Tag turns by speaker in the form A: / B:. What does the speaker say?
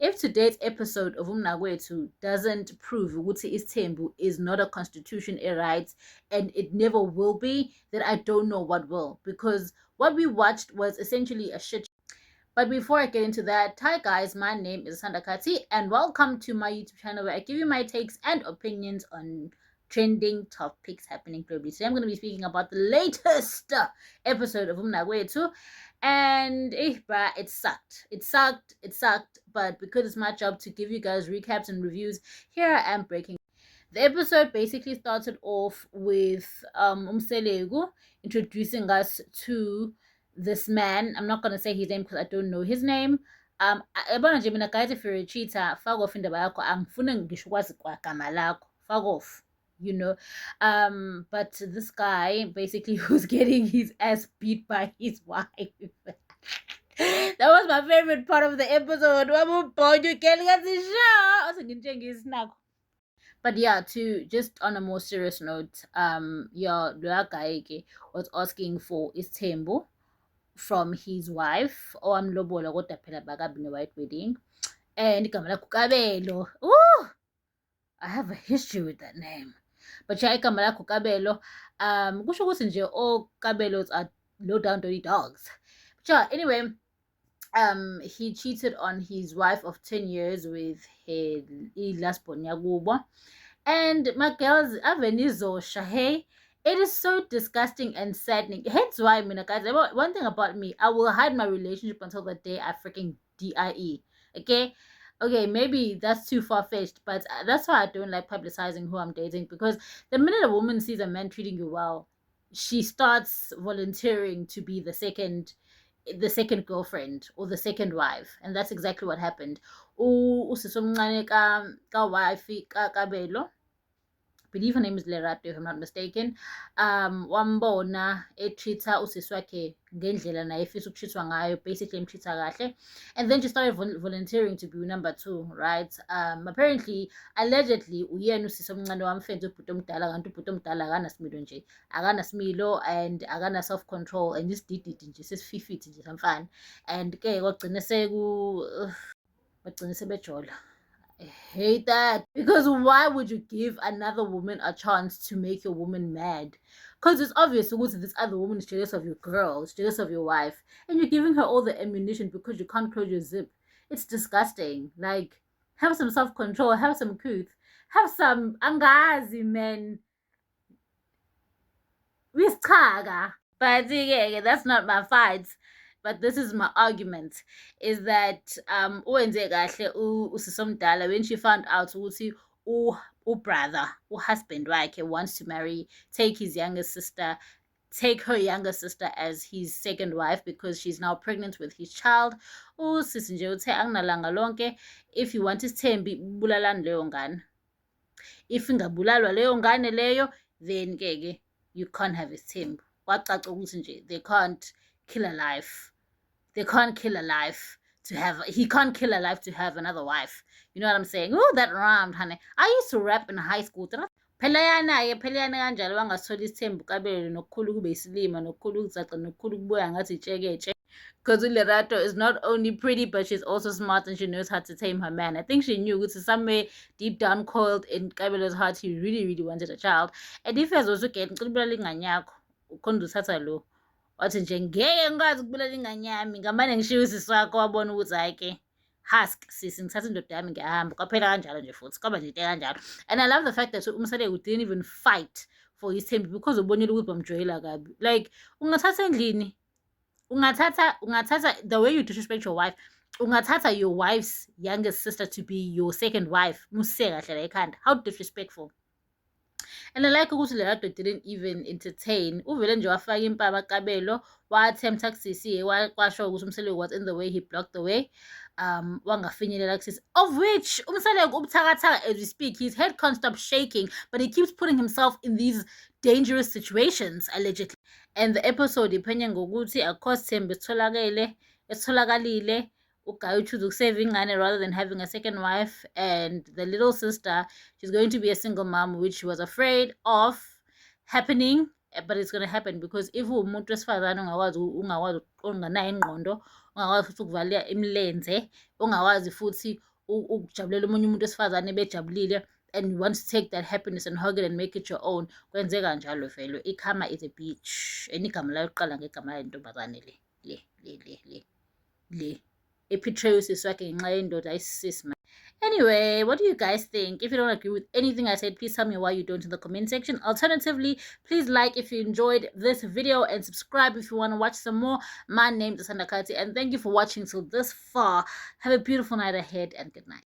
A: if today's episode of Umnakwethu doesn't prove ukuthi isithembu is not a constitution right and it never will be, then I don't know what will. Because what we watched was essentially a shit. But before I get into that, hi guys, my name is Sandra Kati and welcome to my YouTube channel where I give you my takes and opinions on trending topics happening globally. Today I'm going to be speaking about the latest episode of Umnakwethu, and but it sucked. But because it's my job to give you guys recaps and reviews, here I am breaking. The episode basically started off with Umselegu introducing us to this man. I'm not gonna say his name because I don't know his name. Yabona nje mina guys, if you're a cheater, fuck off indaba yakho. Angifuni ngisho ukwazi kwagama lakho. Fuck off. You know. But this guy basically was getting his ass beat by his wife. That was my favorite part of the episode. But yeah, to just on a more serious note, the guy was asking for isithembu from his wife, owamlobola kodwa phela bakabi ne-white wedding, and igama lakho Kabelo. Ooh, I have a history with that name. But yeah, igama lakho Kabelo, kusho ukuthi nje all Kabelos are low down dirty dogs. But yeah, anyway, he cheated on his wife of 10 years with his last born yakubo. And my girls, avenizosha, hey, it is so disgusting and saddening. Hence why, guys, one thing about me, I will hide my relationship until the day I freaking die. Okay, maybe that's too far-fetched, but that's why I don't like publicizing who I'm dating, because the minute a woman sees a man treating you well, she starts volunteering to be the second girlfriend or the second wife, and that's exactly what happened. Usisomncane ka wife Kabelo, I believe her name is Lerato if I'm not mistaken, wambona etreat-a usisi wakhe ngendlela naye efisa ukushithwa ngayo, basically emtreat-a kahle, and then she started volunteering to be number 2, right? Apparently, allegedly, uyena usisi omncane wamfenza ubhuti omdala, kanti ubhuti omdala akanasimilo nje, akanasimilo and akana self control, and isidididi nje sesififiti nje samfana, and ke kwagcina bagcina sebejola. I hate that, because why would you give another woman a chance to make your woman mad? Because it's obvious this other woman is jealous of your girl, is jealous of your wife, and you're giving her all the ammunition because you can't close your zip. It's disgusting. Like, have some self-control, have some couth, have some angazi, man. But yeah, that's not my fight. But this is my argument, is that uwenze kahle usisomdala when she found out ukuthi brother, husband wakhe wants to take her younger sister as his second wife because she's now pregnant with his child. Usisi nje uthe anginalanga lonke, if you want isithembi bulalani leyo ngane. If ingabulalwa leyo ngane leyo, then ke you can't have isithembu. Kwacaca ukuthi nje they can't kill a life. They can't kill a life he can't kill a life to have another wife. You know what I'm saying? Oh, that rhymed, honey. I used to rap in high school. Phelayana kanjalo wangasithola isithembu Kabelo nokukhulu kube isilima nokukhulu ukuzaca nokukhulu kubuya ngathi itsheketshe. Because Lerato is not only pretty, but she's also smart and she knows how to tame her man. I think she knew it's somewhere deep down coiled in Kabelo's heart he really, really wanted a child. And if he has also get ngicela ukhonda uthatha lo. Wathi nje ngeke ngikwazi ukubulala ingane yami, ngamane ngishiye usisi wakho wabona ukuthi hayi ke husk sisi ngithatha indoda yami ngiyahamba. Kwaphela kanjalo nje futhi kwaba nje into kanjalo. And I love the fact that Umselegu didn't even fight for his thembi because ubonile ukuthi bamjoyela kabi. Like, ungathatha endlini, ungathatha the way you disrespect your wife, ungathatha your wife's youngest sister to be your second wife. Museke kahle la ekhanda. How disrespectful. And I like ukuthi Lerato didn't even entertain. Uvele nje wafaka impama Kabelo, wa-attempt kusisi, kwasho ukuthi Umselegu was in the way, he blocked the way. Wangafinyelela kusisi. Of which Umselegu ubuthakathaka as we speak, his head can't stop shaking, but he keeps putting himself in these dangerous situations, allegedly. And the episode iphenya ngokuthi akukho sithembu esitholakalile. Ugayi uchoose ukusave ingane rather than having a second wife, and the little sister, she's going to be a single mom, which she was afraid of happening, but it's going to happen because if umuntu wesifazane ungakwazi unganayo ingqondo, ungakwazi futhi ukuvalela imilenze, ungakwazi futhi ukujabulela omunye umuntu wesifazane bejabulile, and you want to take that happiness and hug it and make it your own, kwenzeka njalo vele. Ikhama is a beach, and igama layo liqala ngegama lentombazane le ephitrayo usisi wakhe ngenxa yendoda ayisisi man. Anyway, what do you guys think? If you don't agree with anything I said, please tell me why you don't in the comment section. Alternatively, please like if you enjoyed this video and subscribe if you want to watch some more. My name is Sandakati, and thank you for watching till this far. Have a beautiful night ahead and good night.